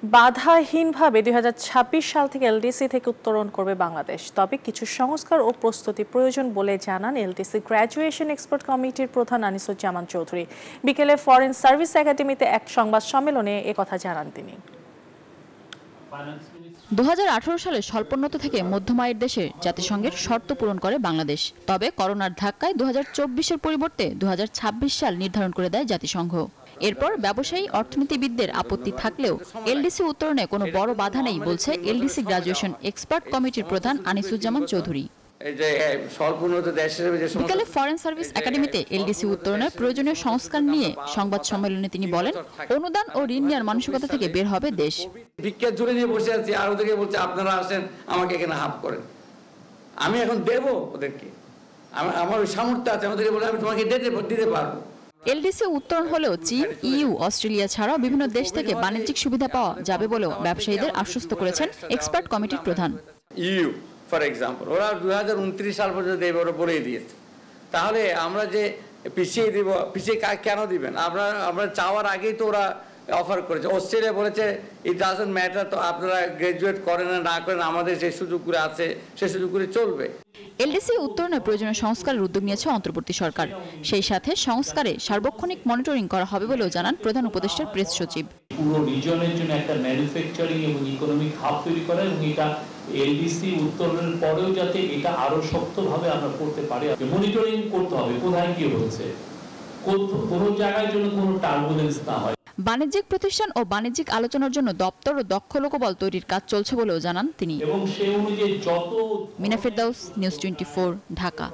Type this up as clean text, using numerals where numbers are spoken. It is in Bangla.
বাধাহীনভাবে ২০২৬ সাল থেকে এলডিসি থেকে উত্তরণ করবে বাংলাদেশ, তবে কিছু সংস্কার ও প্রস্তুতি প্রয়োজন বলে জানান এলডিসি গ্র্যাজুয়েশন এক্সপার্ট কমিটির প্রধান আনিসুজ্জামান চৌধুরী। বিকেলে ফরেন সার্ভিস একাডেমিতে এক সংবাদ সম্মেলনে একথা জানান তিনি। 2018 সালে স্বল্পোন্নত থেকে মধ্যম আয়ের দেশে জাতিসংঘের শর্ত পূরণ করে বাংলাদেশ। তবে করোনার ধাক্কায় 2024-এর পরিবর্তে 2026 সাল নির্ধারণ করে দেয় জাতিসংঘ। এরপর ব্যবসায়ী অর্থনীতিবিদদের আপত্তি থাকলেও এলডিসি উত্তরণে কোনো বড় বাধা নেই বলছে এলডিসি গ্র্যাজুয়েশন এক্সপার্ট কমিটির প্রধান আনিসুজ্জামান চৌধুরী। বিকালে ফরেন সার্ভিস একাডেমিতে এলডিসি উত্তরণের প্রয়োজনীয় সংস্কার নিয়ে সংবাদ সম্মেলনে তিনি বলেন, অনুদান ও ঋণ নেওয়ার মানসিকতা থেকে বের হবে দেশ। ভিক্ষা ঝুলে নিয়ে বসে আছি, আর ওদেরকে বলছে আপনারা আসেন আমাকে এখানে হাফ করেন, আমি এখন দেব ওদেরকে, আমার ওই সামর্থ্য আছে, আমাদেরকে বলে আমি তোমাকে দিতে পারবো। এলডিসি উত্তরণ হলেও চীন, ইইউ, অস্ট্রেলিয়া ছাড়াও বিভিন্ন দেশ থেকে বাণিজ্যিক সুবিধা পাওয়া যাবে বলেও ব্যবসায়ীদের আশ্বস্ত করেছেন এক্সপার্ট কমিটির প্রধান। ইইউ ফর এক্সাম্পল, ওরা 2029 সাল পর্যন্ত দেবে, ওরা বলেই দিয়েছে। তাহলে আমরা যে পিছিয়ে দিব, পিছিয়ে কেন দিবেন? আমরা চাওয়ার আগেই তো ওরা অফার করেছে। অস্ট্রেলিয়া বলেছে ইট ডাজন্ট ম্যাটার, তো আপনারা গ্রাজুয়েট করেন না করেন, আমাদের যে সুযোগগুলো আছে সে সুযোগগুলো চলবে। এলডিসি উত্তরণের প্রয়োজনীয় সংস্কারের উদ্যোগ নিয়েছে অন্তর্বর্তী সরকার। সেই সাথে সংস্কারে সার্বক্ষণিক মনিটরিং করা হবে বলেও জানান প্রধান উপদেষ্টার প্রেস সচিব। পুরো রিজনের জন্য একটা ম্যানুফ্যাকচারিং এবং ইকোনমিক হাব তৈরি করা, এবং এটা এলডিসি উত্তরণের পরেও যাতে এটা আরো শক্তভাবে আমরা করতে পারি, মনিটরিং করতে হবে কোথায় কি হচ্ছে, কোন জায়গায় জন্য কোনো টার্বুলেন্স না হয়। বাণিজ্যিক প্রতিষ্ঠান ও বাণিজ্যিক আলোচনার জন্য দপ্তর ও দক্ষ লোকবল তৈরির কাজ চলছে বলেও জানান তিনি। এবং সেই অনুযায়ী যত মিনা ফেরদাউস, নিউজ 24, ঢাকা।